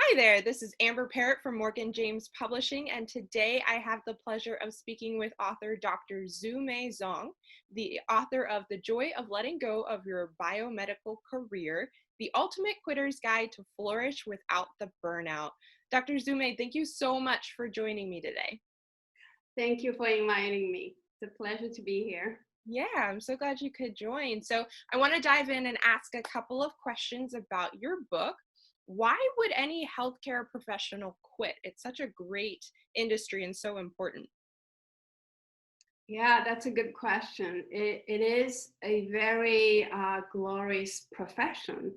Hi there, this is Amber Parrott from Morgan James Publishing, and today I have the pleasure of speaking with author Dr. Xuemei Zhong, the author of The Joy of Letting Go of Your Biomedical Career, The Ultimate Quitter's Guide to Flourish Without the Burnout. Dr. Xuemei, thank you so much for joining me today. Thank you for inviting me. It's a pleasure to be here. Yeah, I'm so glad you could join. So I want to dive in and ask a couple of questions about your book. Why would any healthcare professional quit? It's such a great industry and so important. Yeah, that's a good question. It is a very glorious profession.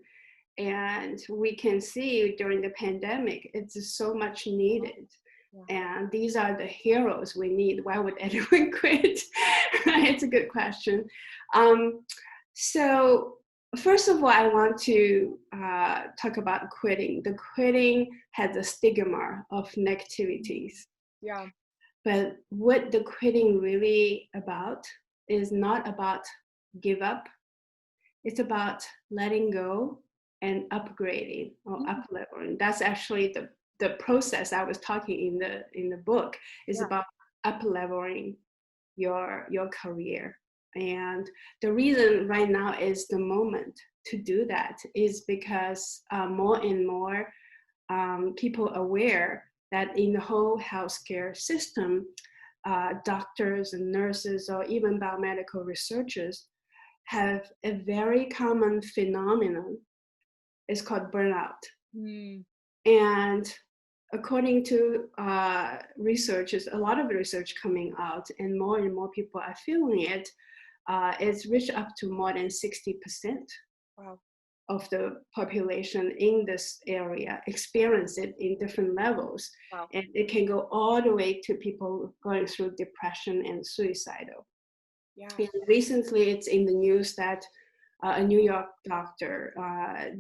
And we can see during the pandemic, it's so much needed. Yeah. And these are the heroes we need. Why would anyone quit? It's a good question. So first of all, I want to talk about quitting. The quitting has a stigma of negativities. Yeah. But what the quitting really about is not about give up. It's about letting go and upgrading or up-leveling. That's actually the process I was talking in the book is Yeah. about up-leveling your career. And the reason right now is the moment to do that is because more and more people aware that in the whole healthcare system, doctors and nurses or even biomedical researchers have a very common phenomenon. It's called burnout. Mm. And according to researchers, a lot of research coming out and more people are feeling it, it's reached up to more than 60%. Wow. Of the population in this area experience it in different levels. Wow. And it can go all the way to people going through depression and suicidal. Yeah. And recently it's in the news that a New York doctor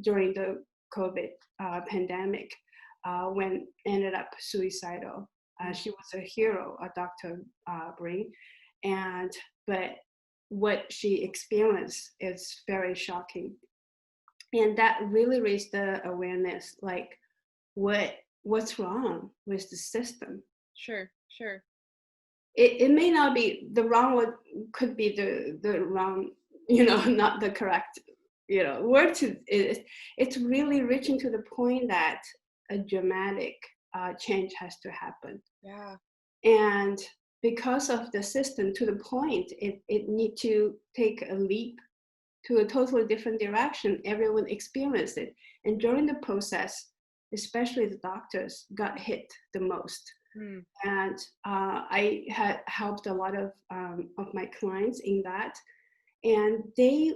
during the COVID pandemic when ended up suicidal. She was a hero, a Dr. Breen, but what she experienced is very shocking. And that really raised the awareness, like what's wrong with the system. Sure. It may not be the wrong one, could be the wrong, not the correct, word to it. It's really reaching to the point that a dramatic change has to happen. Yeah. And because of the system, to the point it need to take a leap to a totally different direction. Everyone experienced it. And during the process, especially the doctors got hit the most. Mm. And I had helped a lot of my clients in that. And they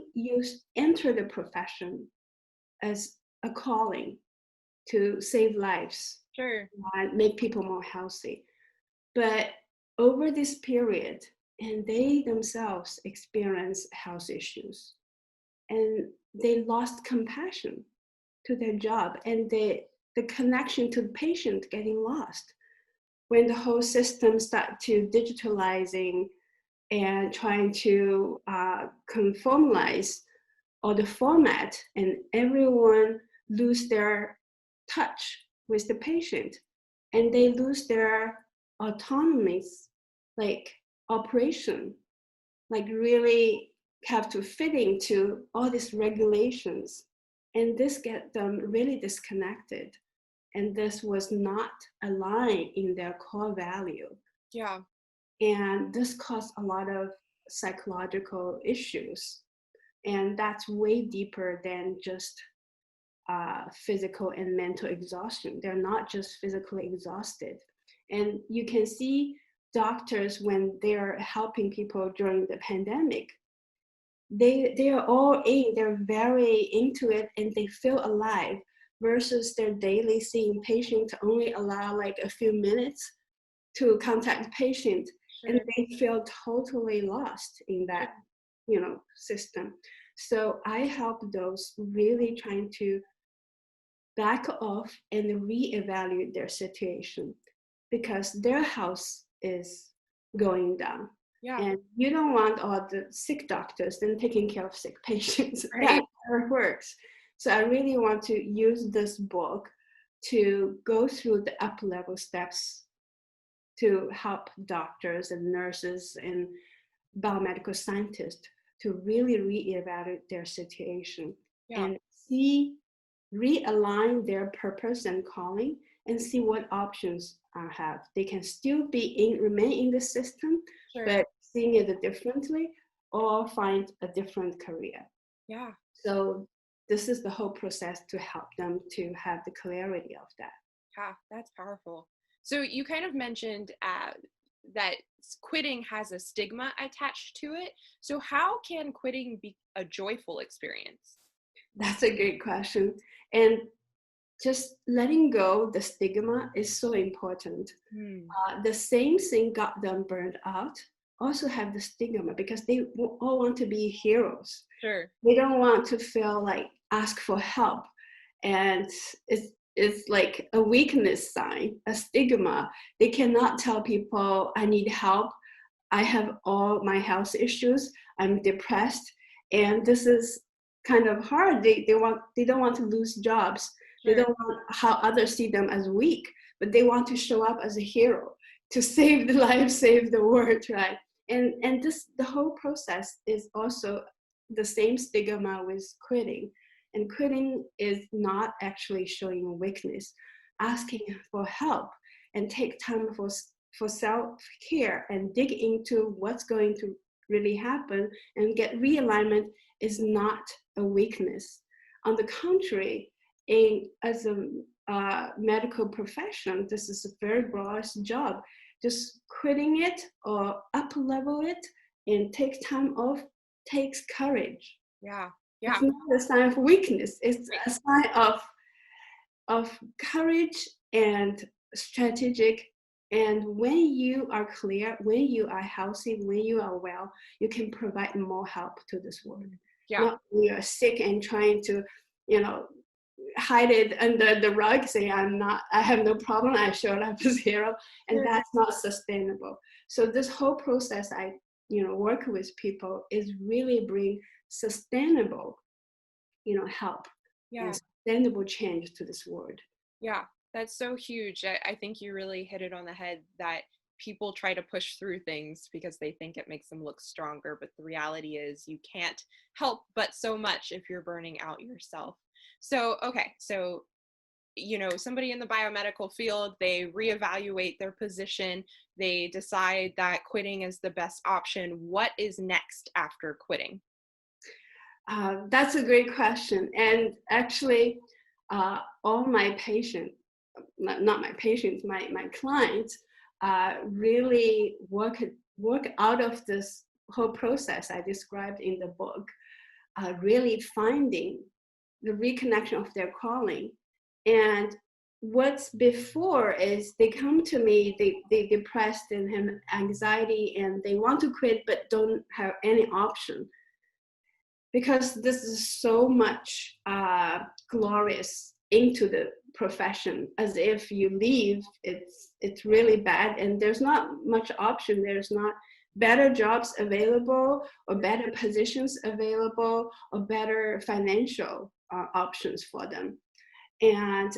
enter the profession as a calling to save lives Sure. and make people more healthy. But over this period, and they themselves experience health issues, and they lost compassion to their job, and the connection to the patient getting lost when the whole system start to digitalizing and trying to conformalize all the format, and everyone lose their touch with the patient, and they lose their autonomy, like operation, like really have to fit into all these regulations, and this get them really disconnected, and this was not aligned in their core value. Yeah. And this caused a lot of psychological issues, and that's way deeper than just physical and mental exhaustion. They're not just physically exhausted. And you can see doctors when they're helping people during the pandemic, they are all in, they're very into it, and they feel alive, versus their daily seeing patient only allow like a few minutes to contact the patient. Sure. And they feel totally lost in that system. So I help those really trying to back off and reevaluate their situation, because their health is going down. Yeah. And you don't want all the sick doctors then taking care of sick patients. Right. That never works. So I really want to use this book to go through the upper level steps to help doctors and nurses and biomedical scientists to really reevaluate their situation Yeah. and see, realign their purpose and calling and see what options have. They can still remain in the system, Sure. but seeing it differently or find a different career. Yeah. So this is the whole process to help them to have the clarity of that. Yeah, that's powerful. So you kind of mentioned that quitting has a stigma attached to it. So how can quitting be a joyful experience? That's a great question. And just letting go the stigma is so important. Hmm. The same thing got them burned out also have the stigma because they all want to be heroes. Sure. They don't want to feel like ask for help, and it's like a weakness sign, a stigma. They cannot tell people I need help, I have all my health issues, I'm depressed, and this is kind of hard. They don't want to lose jobs. They Sure. don't want how others see them as weak, but they want to show up as a hero to save the life, save the world, right? And this the whole process is also the same stigma with quitting. And quitting is not actually showing weakness. Asking for help and take time for self-care and dig into what's going to really happen and get realignment is not a weakness. On the contrary, as a medical profession, this is a very broad job. Just quitting it or up level it and take time off takes courage. Yeah. It's Yeah. not a sign of weakness. It's Right. a sign of courage and strategic. And when you are clear, when you are healthy, when you are well, you can provide more help to this world. Yeah. Not when you're sick and trying to, you know, hide it under the rug, say I have no problem, I showed up as hero, and Sure. that's not sustainable. So this whole process I, work with people is really bring sustainable, help and Yeah. sustainable change to this world. Yeah, that's so huge. I think you really hit it on the head that people try to push through things because they think it makes them look stronger. But the reality is, you can't help but so much if you're burning out yourself. So, okay, so, somebody in the biomedical field, they reevaluate their position, they decide that quitting is the best option. What is next after quitting? That's a great question. And actually, all my patients, not my patients, my clients, really work out of this whole process I described in the book, really finding the reconnection of their calling. And what's before is they come to me, they depressed and have anxiety and they want to quit but don't have any option because this is so much glorious into the profession. As if you leave, it's really bad, and there's not much option. There's not better jobs available, or better positions available, or better financial options for them. And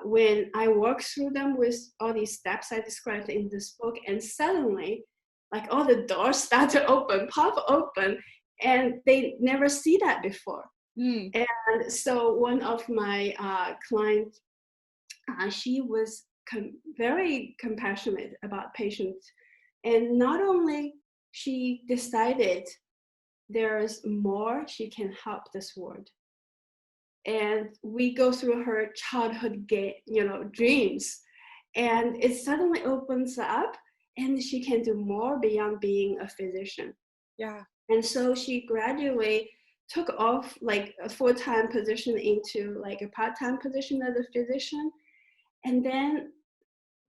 when I work through them with all these steps I described in this book, and suddenly, like all the doors start to open, pop open, and they never see that before. Mm. And so one of my clients, she was very compassionate about patients, and not only she decided there's more she can help this world, and we go through her childhood dreams, and it suddenly opens up and she can do more beyond being a physician. Yeah. And so she gradually took off like a full-time position into like a part-time position as a physician, and then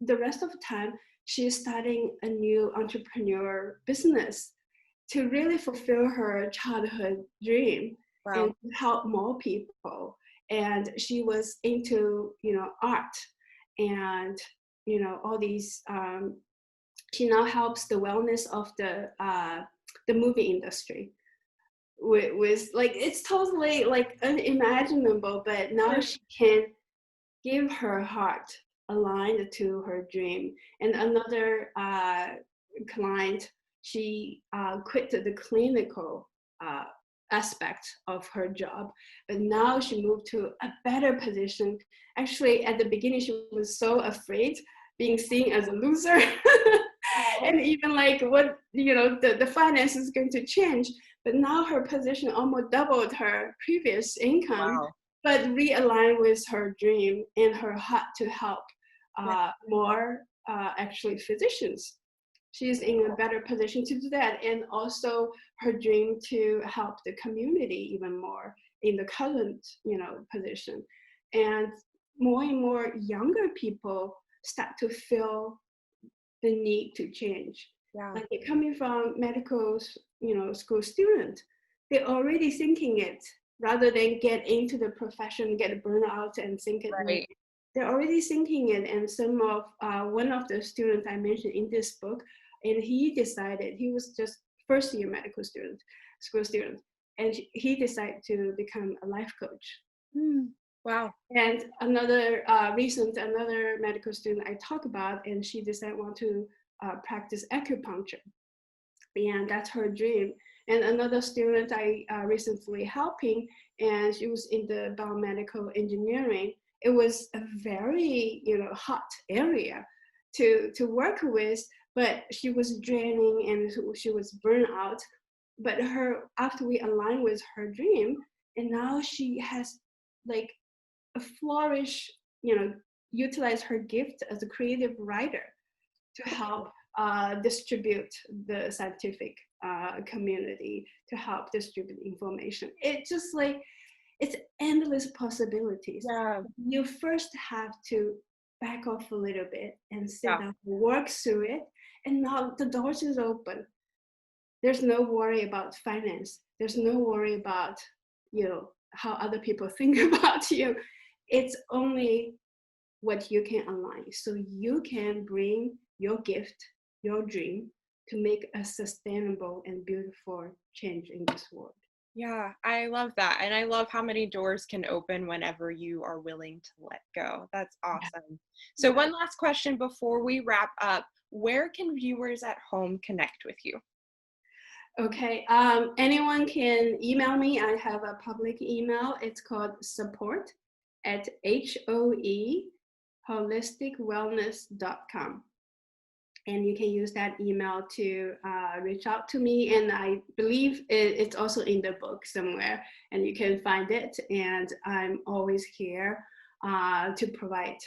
the rest of the time she's starting a new entrepreneur business to really fulfill her childhood dream and Wow. help more people. And she was into art and all these she now helps the wellness of the movie industry with like, it's totally like unimaginable, but now Sure. she can give her heart aligned to her dream. And another client, she quit the clinical aspect of her job, but now she moved to a better position. Actually, at the beginning, she was so afraid being seen as a loser. And even like what, the finance is going to change. But now her position almost doubled her previous income, Wow. but realign with her dream and her heart to help Yeah. more actually physicians. She's in a better position to do that, and also her dream to help the community even more in the current position. And more younger people start to feel the need to change. Yeah. Like they're coming from medical, school student, they're already thinking it rather than get into the profession, get burned out and think it. Right. They're already thinking it. And some of one of the students I mentioned in this book, and he decided, he was just first year medical student, school student, and he decided to become a life coach. Wow. And another another medical student I talk about, and she decided want to practice acupuncture, and that's her dream. And another student I recently helping, and she was in the biomedical engineering. It was a very hot area to work with, but she was draining and she was burned out. But her after we align with her dream, and now she has like a flourish, utilize her gift as a creative writer to help distribute the scientific community, to help distribute information. It's just like, it's endless possibilities. Yeah. You first have to back off a little bit and sit Yeah. down, work through it, and now the doors is open. There's no worry about finance. There's no worry about, how other people think about you. It's only what you can align. So you can bring your gift, your dream to make a sustainable and beautiful change in this world. Yeah, I love that. And I love how many doors can open whenever you are willing to let go. That's awesome. So, Yeah. one last question before we wrap up. Where can viewers at home connect with you? Okay, anyone can email me. I have a public email. It's called support@HOE holisticwellness.com. And you can use that email to reach out to me. And I believe it's also in the book somewhere, and you can find it. And I'm always here to provide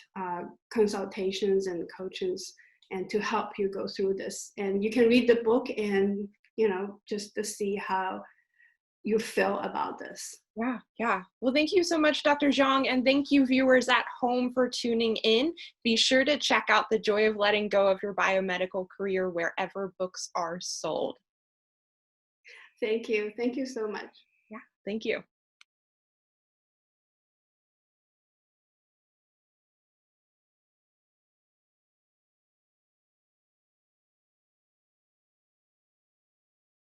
consultations and coaches and to help you go through this. And you can read the book and, just to see how you feel about this. Yeah, yeah. Well, thank you so much, Dr. Zhong, and thank you, viewers at home, for tuning in. Be sure to check out The Joy of Letting Go of Your Biomedical Career wherever books are sold. Thank you. Thank you so much. Yeah, thank you.